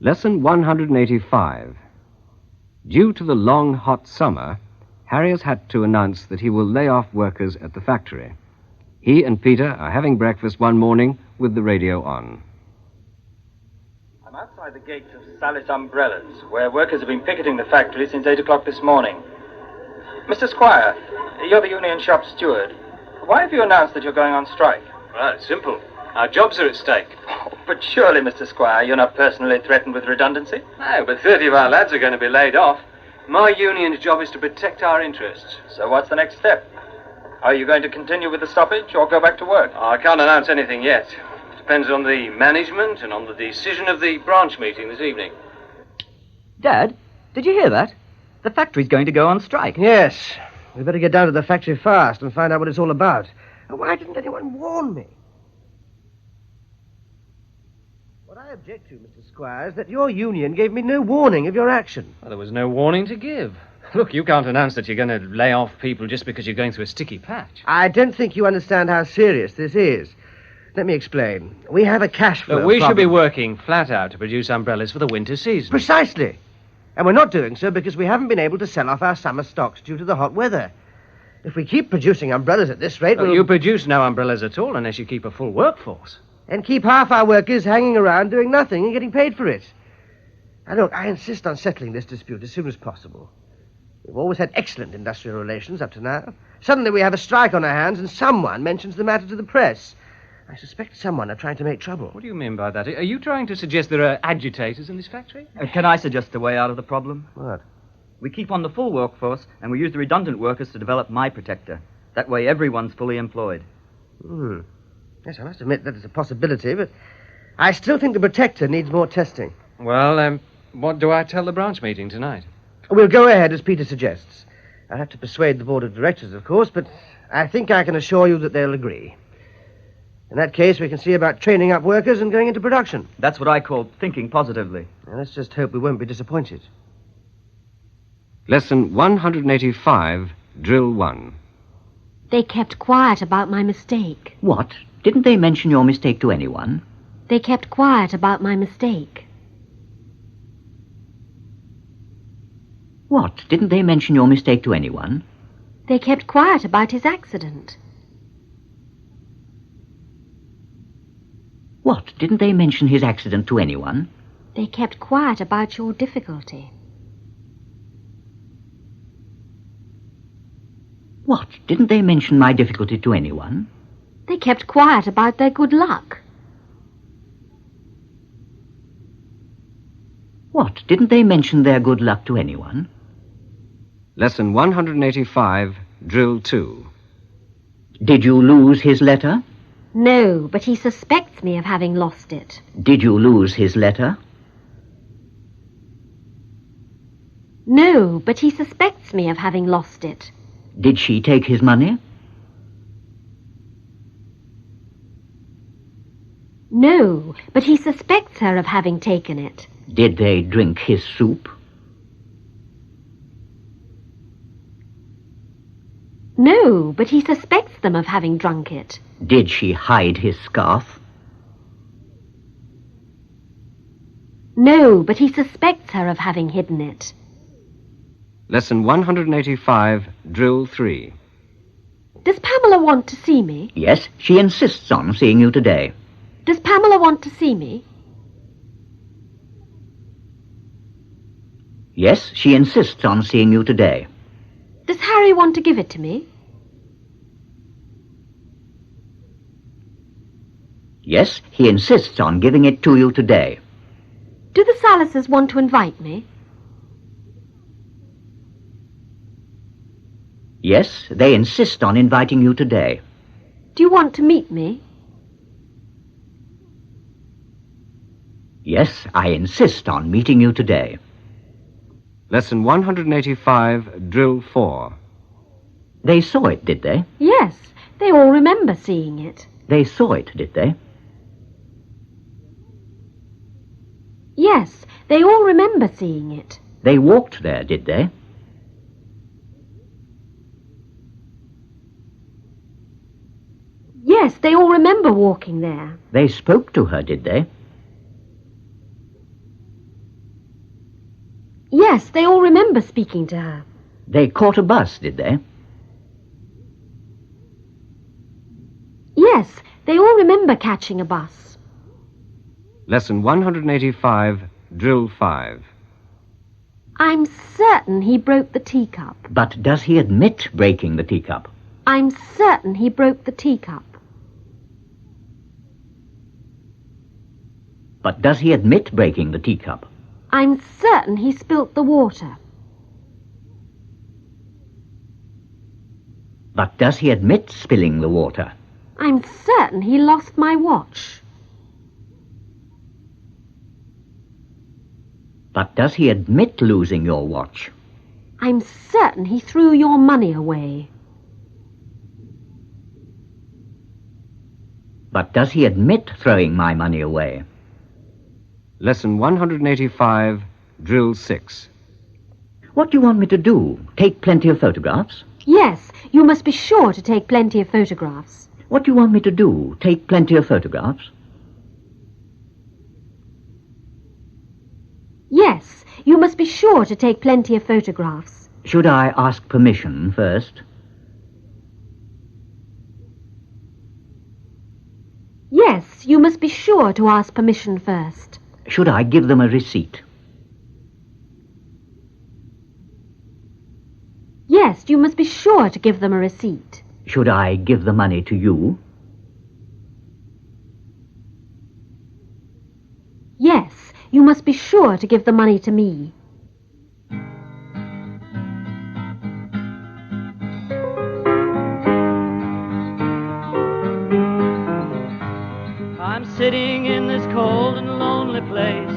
Lesson 185. Due to the long, hot summer, Harry has had to announce that he will lay off workers at the factory. He and Peter are having breakfast one morning with the radio on. I'm outside the gates of SALVAT Umbrellas, where workers have been picketing the factory since 8 o'clock this morning. Mr. Squire, you're the union shop steward. Why have you announced that you're going on strike? Well, it's simple. Our jobs are at stake. Oh, but surely, Mr. Squire, you're not personally threatened with redundancy? No, but 30 of our lads are going to be laid off. My union's job is to protect our interests. So what's the next step? Are you going to continue with the stoppage or go back to work? I can't announce anything yet. It depends on the management and on the decision of the branch meeting this evening. Dad, did you hear that? The factory's going to go on strike. Yes. We'd better get down to the factory fast and find out what it's all about. Why didn't anyone warn me? What I object to, Mr. Squire, is that your union gave me no warning of your action. Well, there was no warning to give. Look, you can't announce that you're going to lay off people just because you're going through a sticky patch. I don't think you understand how serious this is. Let me explain. We have a cash flow Look, we should be problem. working flat out to produce umbrellas for the winter season. Precisely. And we're not doing so because we haven't been able to sell off our summer stocks due to the hot weather. If we keep producing umbrellas at this rate, Look, we'll... you produce no umbrellas at all unless you keep a full workforce. And keep half our workers hanging around doing nothing and getting paid for it. Now, look, I insist on settling this dispute as soon as possible. We've always had excellent industrial relations up to now. Suddenly we have a strike on our hands and someone mentions the matter to the press. I suspect someone are trying to make trouble. What do you mean by that? Are you trying to suggest there are agitators in this factory? Can I suggest a way out of the problem? What? We keep on the full workforce, and we use the redundant workers to develop my protector. That way everyone's fully employed. Yes, I must admit that is a possibility, but I still think the protector needs more testing. Well, what do I tell the branch meeting tonight? We'll go ahead as Peter suggests. I'll have to persuade the board of directors, of course, but I think I can assure you that they'll agree. In that case, we can see about training up workers and going into production. That's what I call thinking positively. Now, let's just hope we won't be disappointed. Lesson 185, Drill 1. They kept quiet about my mistake. What? Didn't they mention your mistake to anyone? They kept quiet about my mistake. What? Didn't they mention your mistake to anyone? They kept quiet about his accident. What? Didn't they mention his accident to anyone? They kept quiet about your difficulty. What? Didn't they mention my difficulty to anyone? They kept quiet about their good luck. What? Didn't they mention their good luck to anyone? Lesson 185, Drill 2. Did you lose his letter? No, but he suspects me of having lost it. Did you lose his letter? No, but he suspects me of having lost it. Did she take his money? No, but he suspects her of having taken it. Did they drink his soup? No, but he suspects them of having drunk it. Did she hide his scarf? No, but he suspects her of having hidden it. Lesson 185, Drill 3. Does Pamela want to see me? Yes, she insists on seeing you today. Does Pamela want to see me? Yes, she insists on seeing you today. Does Harry want to give it to me? Yes, he insists on giving it to you today. Do the Salases want to invite me? Yes, they insist on inviting you today. Do you want to meet me? Yes, I insist on meeting you today. Lesson 185, Drill 4. They saw it, did they? Yes, they all remember seeing it. They saw it, did they? Yes, they all remember seeing it. They walked there, did they? Yes, they all remember walking there. They spoke to her, did they? Yes, they all remember speaking to her. They caught a bus, did they? Yes, they all remember catching a bus. Lesson 185, Drill 5. I'm certain he broke the teacup. But does he admit breaking the teacup? I'm certain he broke the teacup. But does he admit breaking the teacup? I'm certain he spilt the water. But does he admit spilling the water? I'm certain he lost my watch. But does he admit losing your watch? I'm certain he threw your money away. But does he admit throwing my money away? Lesson 185, Drill 6. What do you want me to do? Take plenty of photographs? Yes, you must be sure to take plenty of photographs. What do you want me to do? Take plenty of photographs? Yes, you must be sure to take plenty of photographs. Should I ask permission first? Yes, you must be sure to ask permission first. Should I give them a receipt? Yes, you must be sure to give them a receipt. Should I give the money to you? Yes, you must be sure to give the money to me. I'm sitting in this cold and lonely place,